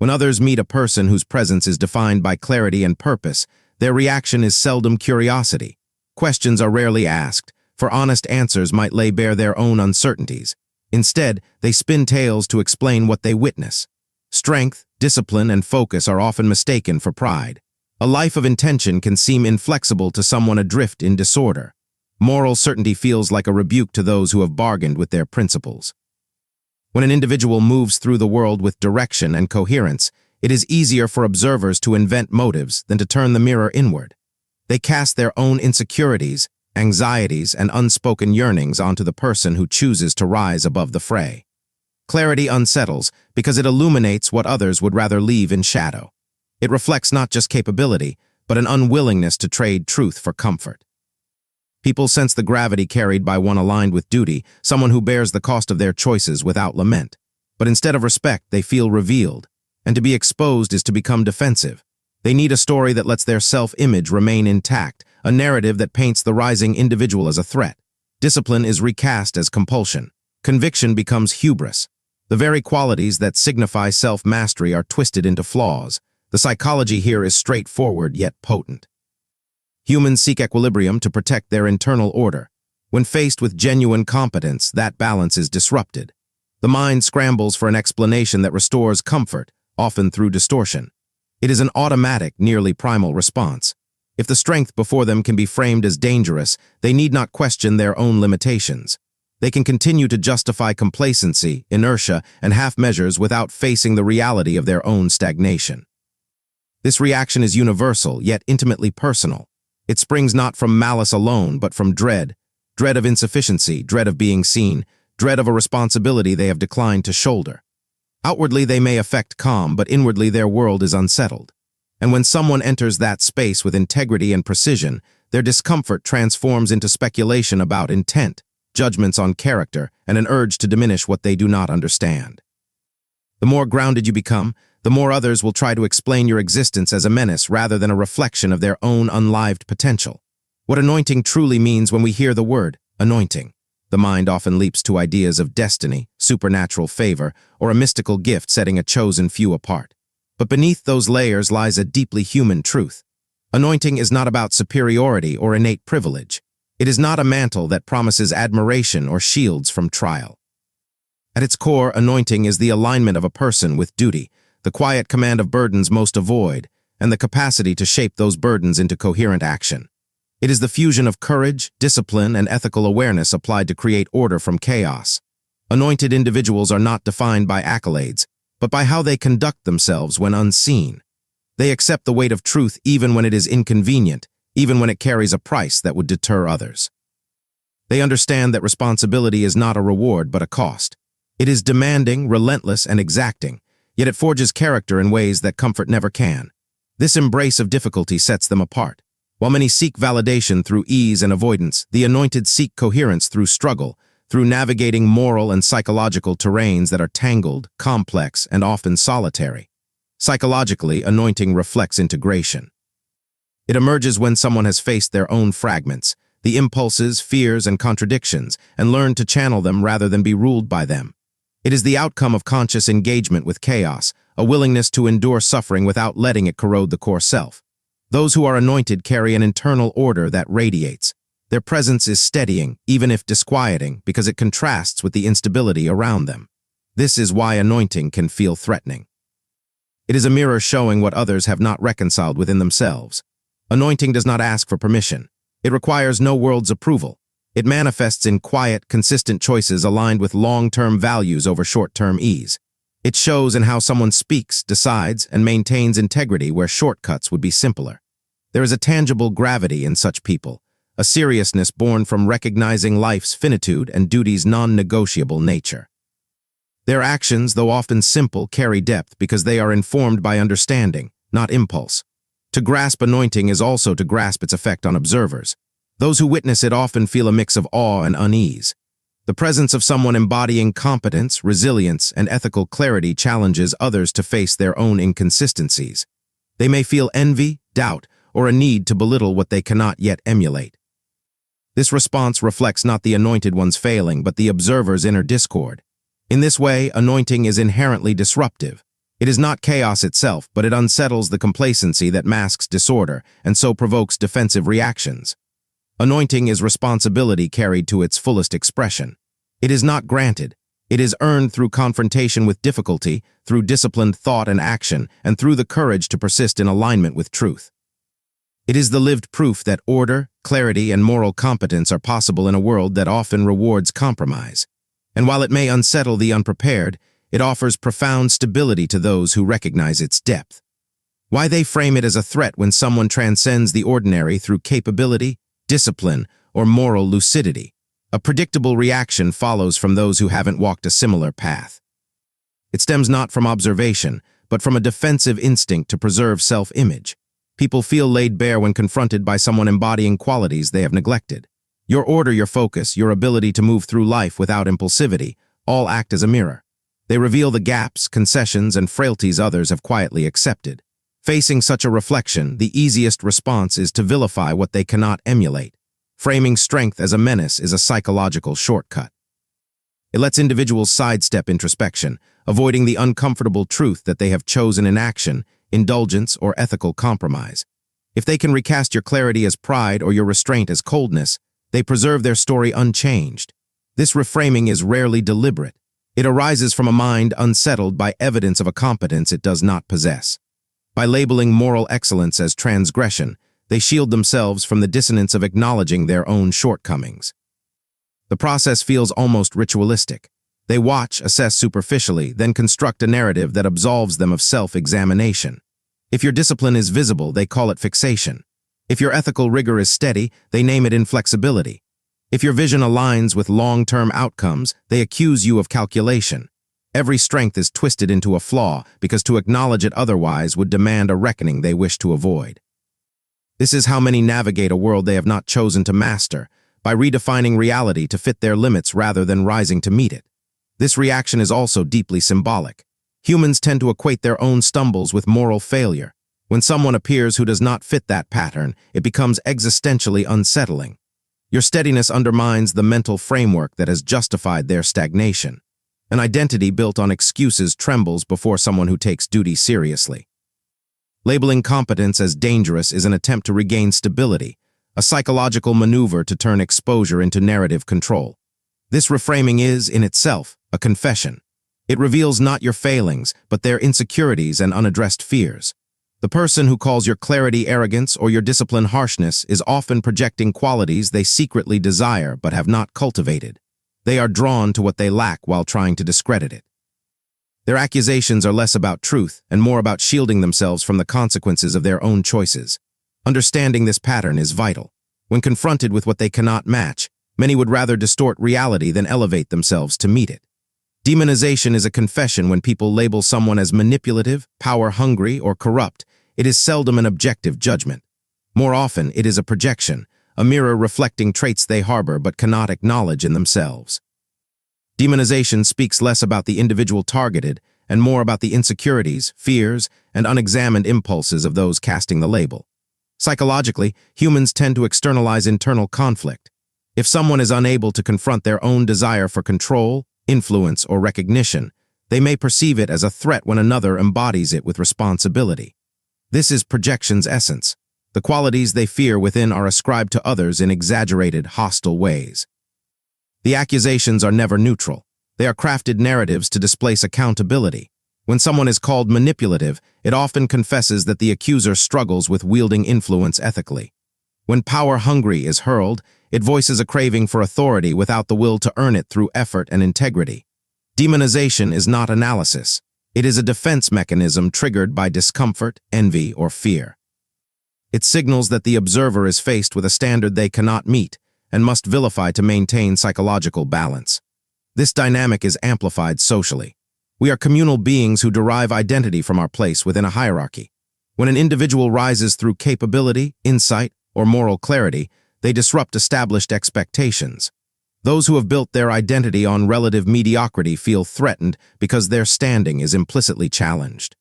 When others meet a person whose presence is defined by clarity and purpose, their reaction is seldom curiosity. Questions are rarely asked, for honest answers might lay bare their own uncertainties. Instead, they spin tales to explain what they witness. Strength, discipline, and focus are often mistaken for pride. A life of intention can seem inflexible to someone adrift in disorder. Moral certainty feels like a rebuke to those who have bargained with their principles. When an individual moves through the world with direction and coherence, it is easier for observers to invent motives than to turn the mirror inward. They cast their own insecurities, anxieties, and unspoken yearnings onto the person who chooses to rise above the fray. Clarity unsettles because it illuminates what others would rather leave in shadow. It reflects not just capability, but an unwillingness to trade truth for comfort. People sense the gravity carried by one aligned with duty, someone who bears the cost of their choices without lament. But instead of respect, they feel revealed, and to be exposed is to become defensive. They need a story that lets their self-image remain intact, a narrative that paints the rising individual as a threat. Discipline is recast as compulsion. Conviction becomes hubris. The very qualities that signify self-mastery are twisted into flaws. The psychology here is straightforward yet potent. Humans seek equilibrium to protect their internal order. When faced with genuine competence, that balance is disrupted. The mind scrambles for an explanation that restores comfort, often through distortion. It is an automatic, nearly primal response. If the strength before them can be framed as dangerous, they need not question their own limitations. They can continue to justify complacency, inertia, and half measures without facing the reality of their own stagnation. This reaction is universal, yet intimately personal. It springs not from malice alone, but from dread of insufficiency, dread of being seen, dread of a responsibility they have declined to shoulder. Outwardly, they may affect calm, but inwardly their world is unsettled. And when someone enters that space with integrity and precision, their discomfort transforms into speculation about intent, judgments on character, and an urge to diminish what they do not understand. The more grounded you become, the more others will try to explain your existence as a menace rather than a reflection of their own unlived potential. What anointing truly means when we hear the word anointing. The mind often leaps to ideas of destiny, supernatural favor, or a mystical gift setting a chosen few apart. But beneath those layers lies a deeply human truth. Anointing is not about superiority or innate privilege. It is not a mantle that promises admiration or shields from trial. At its core, anointing is the alignment of a person with duty, the quiet command of burdens most avoid, and the capacity to shape those burdens into coherent action. It is the fusion of courage, discipline, and ethical awareness applied to create order from chaos. Anointed individuals are not defined by accolades, but by how they conduct themselves when unseen. They accept the weight of truth even when it is inconvenient, even when it carries a price that would deter others. They understand that responsibility is not a reward but a cost. It is demanding, relentless, and exacting, yet it forges character in ways that comfort never can. This embrace of difficulty sets them apart. While many seek validation through ease and avoidance, the anointed seek coherence through struggle, through navigating moral and psychological terrains that are tangled, complex, and often solitary. Psychologically, anointing reflects integration. It emerges when someone has faced their own fragments, the impulses, fears, and contradictions, and learned to channel them rather than be ruled by them. It is the outcome of conscious engagement with chaos, a willingness to endure suffering without letting it corrode the core self. Those who are anointed carry an internal order that radiates. Their presence is steadying, even if disquieting, because it contrasts with the instability around them. This is why anointing can feel threatening. It is a mirror showing what others have not reconciled within themselves. Anointing does not ask for permission. It requires no world's approval. It manifests in quiet, consistent choices aligned with long-term values over short-term ease. It shows in how someone speaks, decides, and maintains integrity where shortcuts would be simpler. There is a tangible gravity in such people, a seriousness born from recognizing life's finitude and duty's non-negotiable nature. Their actions, though often simple, carry depth because they are informed by understanding, not impulse. To grasp anointing is also to grasp its effect on observers. Those who witness it often feel a mix of awe and unease. The presence of someone embodying competence, resilience, and ethical clarity challenges others to face their own inconsistencies. They may feel envy, doubt, or a need to belittle what they cannot yet emulate. This response reflects not the anointed one's failing, but the observer's inner discord. In this way, anointing is inherently disruptive. It is not chaos itself, but it unsettles the complacency that masks disorder and so provokes defensive reactions. Anointing is responsibility carried to its fullest expression. It is not granted. It is earned through confrontation with difficulty, through disciplined thought and action, and through the courage to persist in alignment with truth. It is the lived proof that order, clarity, and moral competence are possible in a world that often rewards compromise. And while it may unsettle the unprepared, it offers profound stability to those who recognize its depth. Why they frame it as a threat when someone transcends the ordinary through capability, discipline, or moral lucidity? A predictable reaction follows from those who haven't walked a similar path. It stems not from observation, but from a defensive instinct to preserve self-image. People feel laid bare when confronted by someone embodying qualities they have neglected. Your order, your focus, your ability to move through life without impulsivity, all act as a mirror. They reveal the gaps, concessions, and frailties others have quietly accepted. Facing such a reflection, the easiest response is to vilify what they cannot emulate. Framing strength as a menace is a psychological shortcut. It lets individuals sidestep introspection, avoiding the uncomfortable truth that they have chosen inaction, indulgence, or ethical compromise. If they can recast your clarity as pride or your restraint as coldness, they preserve their story unchanged. This reframing is rarely deliberate. It arises from a mind unsettled by evidence of a competence it does not possess. By labeling moral excellence as transgression, they shield themselves from the dissonance of acknowledging their own shortcomings. The process feels almost ritualistic. They watch, assess superficially, then construct a narrative that absolves them of self-examination. If your discipline is visible, they call it fixation. If your ethical rigor is steady, they name it inflexibility. If your vision aligns with long-term outcomes, they accuse you of calculation. Every strength is twisted into a flaw because to acknowledge it otherwise would demand a reckoning they wish to avoid. This is how many navigate a world they have not chosen to master, by redefining reality to fit their limits rather than rising to meet it. This reaction is also deeply symbolic. Humans tend to equate their own stumbles with moral failure. When someone appears who does not fit that pattern, it becomes existentially unsettling. Your steadiness undermines the mental framework that has justified their stagnation. An identity built on excuses trembles before someone who takes duty seriously. Labeling competence as dangerous is an attempt to regain stability, a psychological maneuver to turn exposure into narrative control. This reframing is, in itself, a confession. It reveals not your failings, but their insecurities and unaddressed fears. The person who calls your clarity arrogance or your discipline harshness is often projecting qualities they secretly desire but have not cultivated. They are drawn to what they lack while trying to discredit it. Their accusations are less about truth and more about shielding themselves from the consequences of their own choices. Understanding this pattern is vital. When confronted with what they cannot match, many would rather distort reality than elevate themselves to meet it. Demonization is a confession. When people label someone as manipulative, power-hungry, or corrupt, it is seldom an objective judgment. More often, it is a projection, a mirror reflecting traits they harbor but cannot acknowledge in themselves. Demonization speaks less about the individual targeted and more about the insecurities, fears, and unexamined impulses of those casting the label. Psychologically, humans tend to externalize internal conflict. If someone is unable to confront their own desire for control, influence, or recognition, they may perceive it as a threat when another embodies it with responsibility. This is projection's essence. The qualities they fear within are ascribed to others in exaggerated, hostile ways. The accusations are never neutral. They are crafted narratives to displace accountability. When someone is called manipulative, it often confesses that the accuser struggles with wielding influence ethically. When power-hungry is hurled, it voices a craving for authority without the will to earn it through effort and integrity. Demonization is not analysis. It is a defense mechanism triggered by discomfort, envy, or fear. It signals that the observer is faced with a standard they cannot meet and must vilify to maintain psychological balance. This dynamic is amplified socially. We are communal beings who derive identity from our place within a hierarchy. When an individual rises through capability, insight, or moral clarity, they disrupt established expectations. Those who have built their identity on relative mediocrity feel threatened because their standing is implicitly challenged.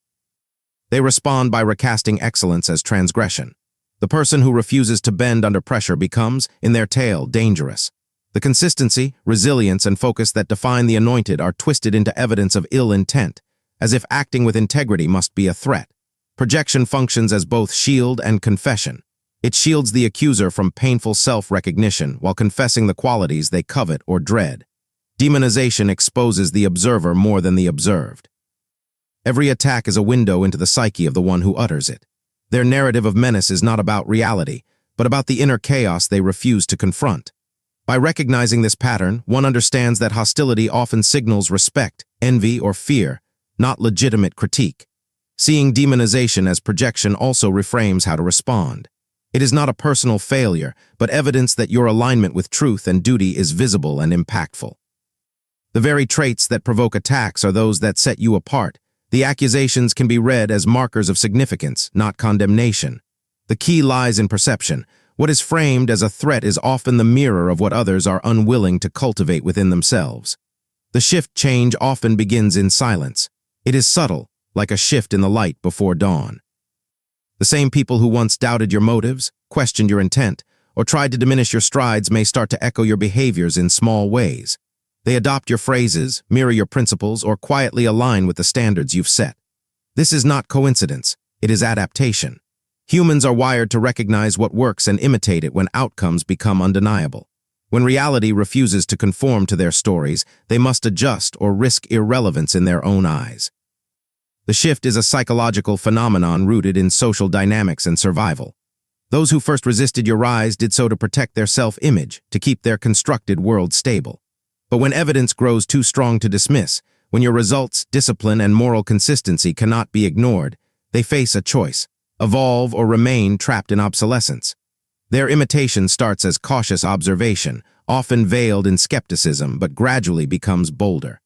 They respond by recasting excellence as transgression. The person who refuses to bend under pressure becomes, in their tale, dangerous. The consistency, resilience, and focus that define the anointed are twisted into evidence of ill intent, as if acting with integrity must be a threat. Projection functions as both shield and confession. It shields the accuser from painful self-recognition while confessing the qualities they covet or dread. Demonization exposes the observer more than the observed. Every attack is a window into the psyche of the one who utters it. Their narrative of menace is not about reality, but about the inner chaos they refuse to confront. By recognizing this pattern, one understands that hostility often signals respect, envy, or fear, not legitimate critique. Seeing demonization as projection also reframes how to respond. It is not a personal failure, but evidence that your alignment with truth and duty is visible and impactful. The very traits that provoke attacks are those that set you apart. The accusations can be read as markers of significance, not condemnation. The key lies in perception. What is framed as a threat is often the mirror of what others are unwilling to cultivate within themselves. The shift change often begins in silence. It is subtle, like a shift in the light before dawn. The same people who once doubted your motives, questioned your intent, or tried to diminish your strides may start to echo your behaviors in small ways. They adopt your phrases, mirror your principles, or quietly align with the standards you've set. This is not coincidence, it is adaptation. Humans are wired to recognize what works and imitate it when outcomes become undeniable. When reality refuses to conform to their stories, they must adjust or risk irrelevance in their own eyes. The shift is a psychological phenomenon rooted in social dynamics and survival. Those who first resisted your rise did so to protect their self-image, to keep their constructed world stable. But when evidence grows too strong to dismiss, when your results, discipline, and moral consistency cannot be ignored, they face a choice: evolve or remain trapped in obsolescence. Their imitation starts as cautious observation, often veiled in skepticism, but gradually becomes bolder.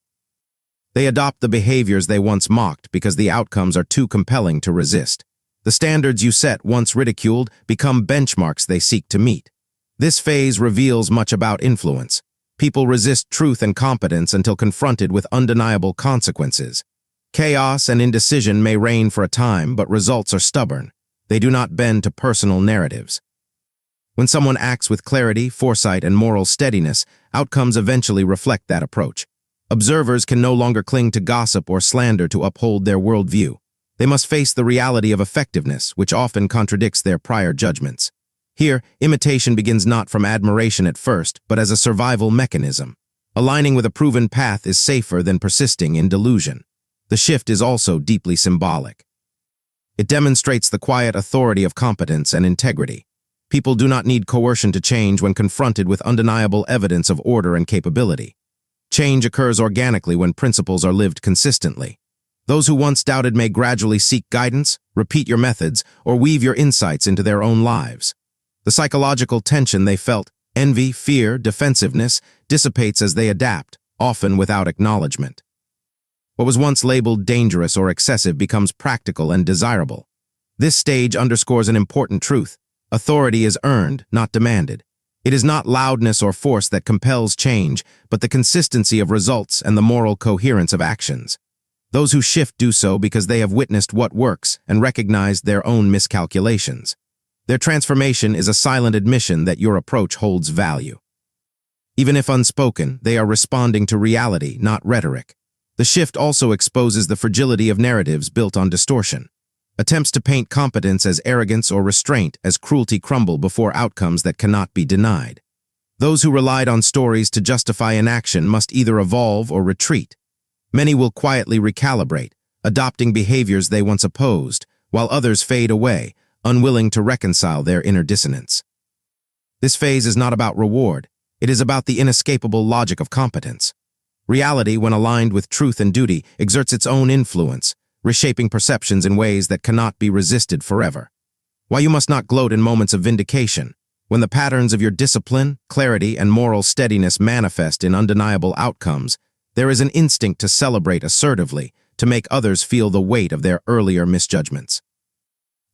They adopt the behaviors they once mocked because the outcomes are too compelling to resist. The standards you set, once ridiculed, become benchmarks they seek to meet. This phase reveals much about influence. People resist truth and competence until confronted with undeniable consequences. Chaos and indecision may reign for a time, but results are stubborn. They do not bend to personal narratives. When someone acts with clarity, foresight, and moral steadiness, outcomes eventually reflect that approach. Observers can no longer cling to gossip or slander to uphold their worldview. They must face the reality of effectiveness, which often contradicts their prior judgments. Here, imitation begins not from admiration at first, but as a survival mechanism. Aligning with a proven path is safer than persisting in delusion. The shift is also deeply symbolic. It demonstrates the quiet authority of competence and integrity. People do not need coercion to change when confronted with undeniable evidence of order and capability. Change occurs organically when principles are lived consistently. Those who once doubted may gradually seek guidance, repeat your methods, or weave your insights into their own lives. The psychological tension they felt, envy, fear, defensiveness, dissipates as they adapt, often without acknowledgement. What was once labeled dangerous or excessive becomes practical and desirable. This stage underscores an important truth. Authority is earned, not demanded. It is not loudness or force that compels change, but the consistency of results and the moral coherence of actions. Those who shift do so because they have witnessed what works and recognized their own miscalculations. Their transformation is a silent admission that your approach holds value. Even if unspoken, they are responding to reality, not rhetoric. The shift also exposes the fragility of narratives built on distortion. Attempts to paint competence as arrogance or restraint as cruelty crumble before outcomes that cannot be denied. Those who relied on stories to justify inaction must either evolve or retreat. Many will quietly recalibrate, adopting behaviors they once opposed, while others fade away, unwilling to reconcile their inner dissonance. This phase is not about reward, it is about the inescapable logic of competence. Reality, when aligned with truth and duty, exerts its own influence, reshaping perceptions in ways that cannot be resisted forever. While you must not gloat in moments of vindication, when the patterns of your discipline, clarity, and moral steadiness manifest in undeniable outcomes, there is an instinct to celebrate assertively, to make others feel the weight of their earlier misjudgments.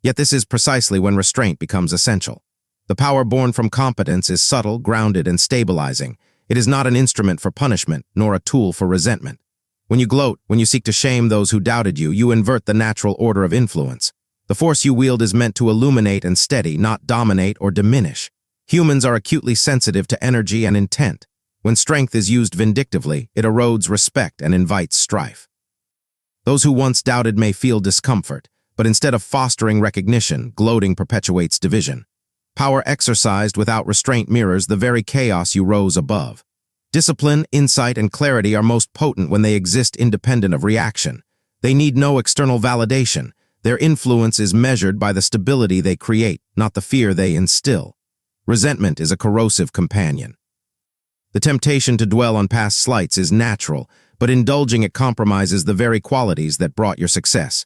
Yet this is precisely when restraint becomes essential. The power born from competence is subtle, grounded, and stabilizing. It is not an instrument for punishment, nor a tool for resentment. When you gloat, when you seek to shame those who doubted you, you invert the natural order of influence. The force you wield is meant to illuminate and steady, not dominate or diminish. Humans are acutely sensitive to energy and intent. When strength is used vindictively, it erodes respect and invites strife. Those who once doubted may feel discomfort, but instead of fostering recognition, gloating perpetuates division. Power exercised without restraint mirrors the very chaos you rose above. Discipline, insight, and clarity are most potent when they exist independent of reaction. They need no external validation. Their influence is measured by the stability they create, not the fear they instill. Resentment is a corrosive companion. The temptation to dwell on past slights is natural, but indulging it compromises the very qualities that brought your success.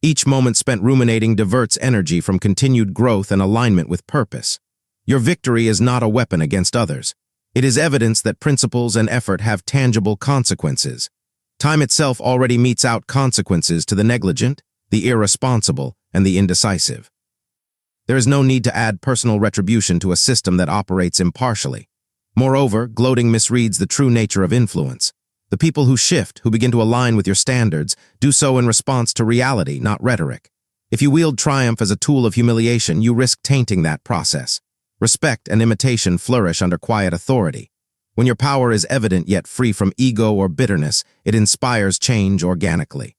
Each moment spent ruminating diverts energy from continued growth and alignment with purpose. Your victory is not a weapon against others. It is evidence that principles and effort have tangible consequences. Time itself already metes out consequences to the negligent, the irresponsible, and the indecisive. There is no need to add personal retribution to a system that operates impartially. Moreover, gloating misreads the true nature of influence. The people who shift, who begin to align with your standards, do so in response to reality, not rhetoric. If you wield triumph as a tool of humiliation, you risk tainting that process. Respect and imitation flourish under quiet authority. When your power is evident yet free from ego or bitterness, it inspires change organically.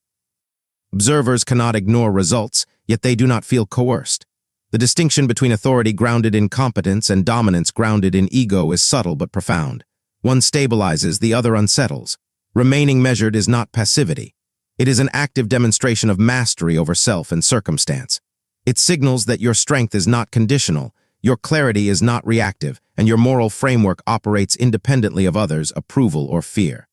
Observers cannot ignore results, yet they do not feel coerced. The distinction between authority grounded in competence and dominance grounded in ego is subtle but profound. One stabilizes, the other unsettles. Remaining measured is not passivity. It is an active demonstration of mastery over self and circumstance. It signals that your strength is not conditional, your clarity is not reactive, and your moral framework operates independently of others' approval or fear.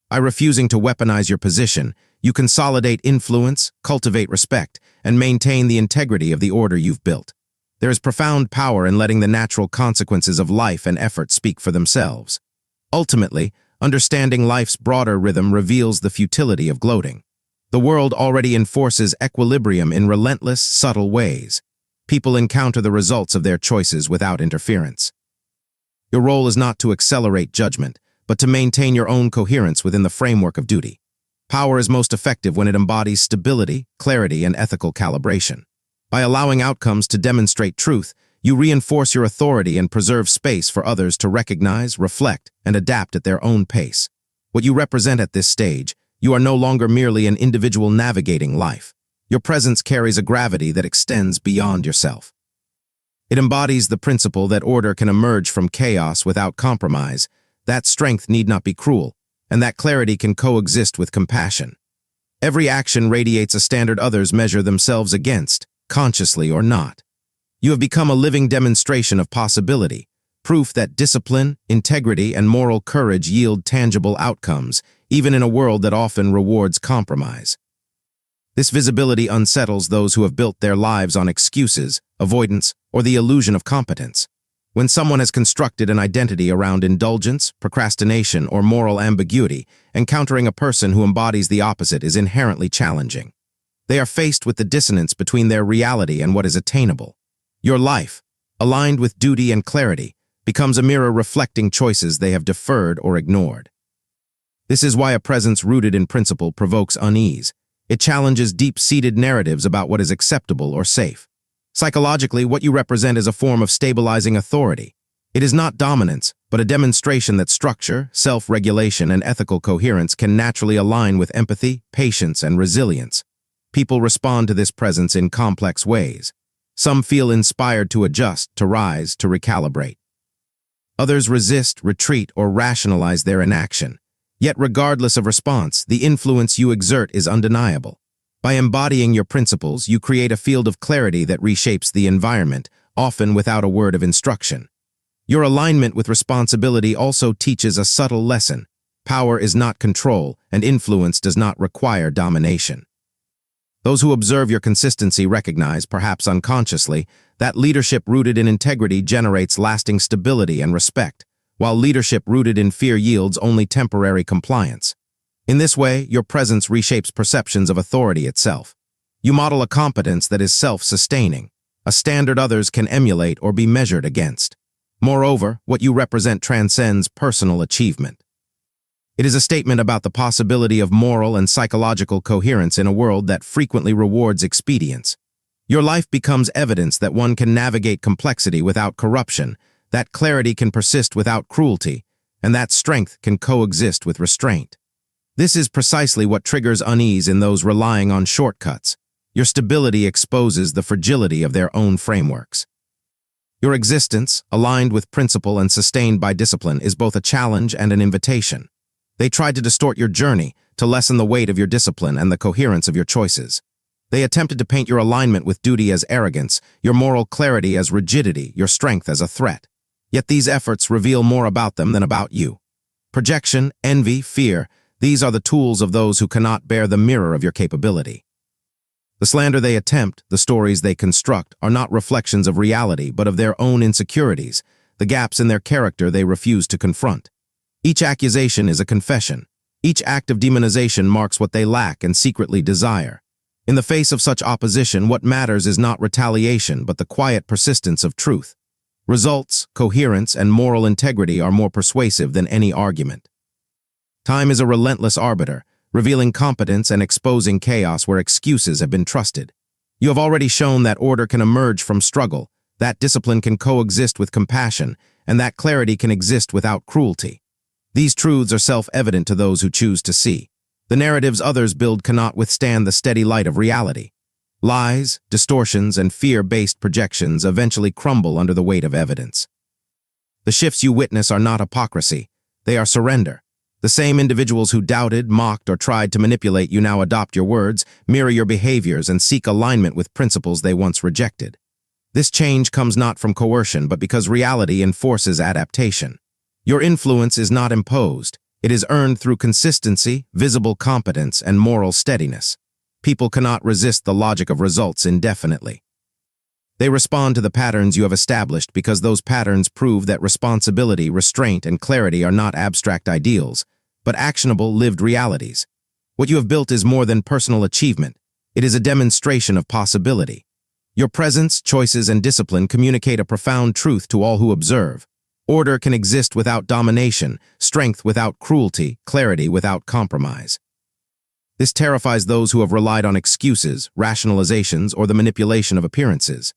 By refusing to weaponize your position, you consolidate influence, cultivate respect, and maintain the integrity of the order you've built. There is profound power in letting the natural consequences of life and effort speak for themselves. Ultimately, understanding life's broader rhythm reveals the futility of gloating. The world already enforces equilibrium in relentless, subtle ways. People encounter the results of their choices without interference. Your role is not to accelerate judgment, but to maintain your own coherence within the framework of duty. Power is most effective when it embodies stability, clarity, and ethical calibration. By allowing outcomes to demonstrate truth, you reinforce your authority and preserve space for others to recognize, reflect, and adapt at their own pace. What you represent at this stage, you are no longer merely an individual navigating life. Your presence carries a gravity that extends beyond yourself. It embodies the principle that order can emerge from chaos without compromise, that strength need not be cruel, and that clarity can coexist with compassion. Every action radiates a standard others measure themselves against, consciously or not. You have become a living demonstration of possibility, proof that discipline, integrity, and moral courage yield tangible outcomes, even in a world that often rewards compromise. This visibility unsettles those who have built their lives on excuses, avoidance, or the illusion of competence. When someone has constructed an identity around indulgence, procrastination, or moral ambiguity, encountering a person who embodies the opposite is inherently challenging. They are faced with the dissonance between their reality and what is attainable. Your life, aligned with duty and clarity, becomes a mirror reflecting choices they have deferred or ignored. This is why a presence rooted in principle provokes unease. It challenges deep-seated narratives about what is acceptable or safe. Psychologically, what you represent is a form of stabilizing authority. It is not dominance, but a demonstration that structure, self-regulation, and ethical coherence can naturally align with empathy, patience, and resilience. People respond to this presence in complex ways. Some feel inspired to adjust, to rise, to recalibrate. Others resist, retreat, or rationalize their inaction. Yet regardless of response, the influence you exert is undeniable. By embodying your principles, you create a field of clarity that reshapes the environment, often without a word of instruction. Your alignment with responsibility also teaches a subtle lesson. Power is not control, and influence does not require domination. Those who observe your consistency recognize, perhaps unconsciously, that leadership rooted in integrity generates lasting stability and respect, while leadership rooted in fear yields only temporary compliance. In this way, your presence reshapes perceptions of authority itself. You model a competence that is self-sustaining, a standard others can emulate or be measured against. Moreover, what you represent transcends personal achievement. It is a statement about the possibility of moral and psychological coherence in a world that frequently rewards expedience. Your life becomes evidence that one can navigate complexity without corruption, that clarity can persist without cruelty, and that strength can coexist with restraint. This is precisely what triggers unease in those relying on shortcuts. Your stability exposes the fragility of their own frameworks. Your existence, aligned with principle and sustained by discipline, is both a challenge and an invitation. They tried to distort your journey, to lessen the weight of your discipline and the coherence of your choices. They attempted to paint your alignment with duty as arrogance, your moral clarity as rigidity, your strength as a threat. Yet these efforts reveal more about them than about you. Projection, envy, fear, these are the tools of those who cannot bear the mirror of your capability. The slander they attempt, the stories they construct, are not reflections of reality but of their own insecurities, the gaps in their character they refuse to confront. Each accusation is a confession. Each act of demonization marks what they lack and secretly desire. In the face of such opposition, what matters is not retaliation but the quiet persistence of truth. Results, coherence, and moral integrity are more persuasive than any argument. Time is a relentless arbiter, revealing competence and exposing chaos where excuses have been trusted. You have already shown that order can emerge from struggle, that discipline can coexist with compassion, and that clarity can exist without cruelty. These truths are self-evident to those who choose to see. The narratives others build cannot withstand the steady light of reality. Lies, distortions, and fear-based projections eventually crumble under the weight of evidence. The shifts you witness are not hypocrisy, they are surrender. The same individuals who doubted, mocked, or tried to manipulate you now adopt your words, mirror your behaviors, and seek alignment with principles they once rejected. This change comes not from coercion, but because reality enforces adaptation. Your influence is not imposed. It is earned through consistency, visible competence, and moral steadiness. People cannot resist the logic of results indefinitely. They respond to the patterns you have established because those patterns prove that responsibility, restraint, and clarity are not abstract ideals, but actionable, lived realities. What you have built is more than personal achievement. It is a demonstration of possibility. Your presence, choices, and discipline communicate a profound truth to all who observe. Order can exist without domination, strength without cruelty, clarity without compromise. This terrifies those who have relied on excuses, rationalizations, or the manipulation of appearances.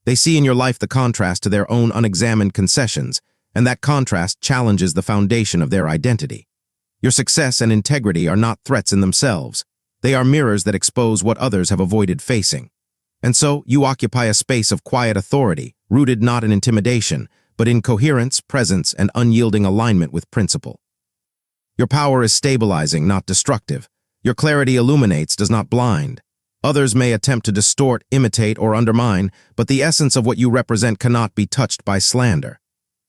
They see in your life the contrast to their own unexamined concessions, and that contrast challenges the foundation of their identity. Your success and integrity are not threats in themselves. They are mirrors that expose what others have avoided facing. And so, you occupy a space of quiet authority, rooted not in intimidation, but in coherence, presence, and unyielding alignment with principle. Your power is stabilizing, not destructive. Your clarity illuminates, does not blind. Others may attempt to distort, imitate, or undermine, but the essence of what you represent cannot be touched by slander.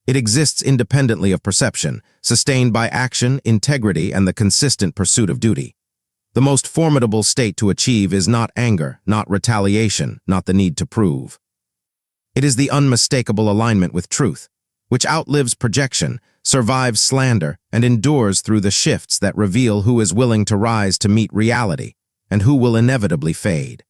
It exists independently of perception, sustained by action, integrity, and the consistent pursuit of duty. The most formidable state to achieve is not anger, not retaliation, not the need to prove. It is the unmistakable alignment with truth, which outlives projection, survives slander, and endures through the shifts that reveal who is willing to rise to meet reality and who will inevitably fade.